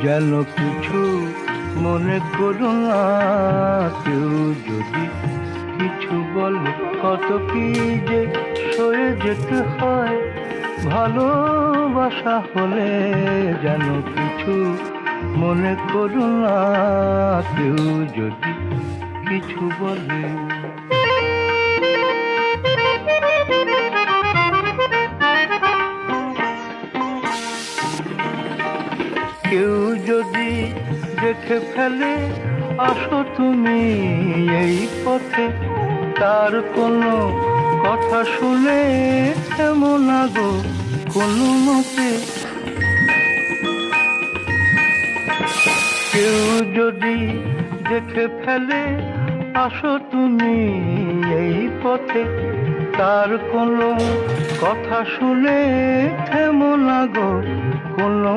যেন কিছু মনে করো না। কেউ যদি কিছু বলে কত কি যে সয়ে যেতে হয়, ভালোবাসা হলে যেন কিছু মনে করো না। কেউ যদি কিছু বলে। কেউ যদি দেখে ফেলে আসো তুমি এই পথে, তার কোনো কথা শুনে এমন আগো কোনো মতে। কেউ যদি দেখে ফেলে আসো তুমি এই পথে, তার কোনো কথা শুনে এমন আগো কোনো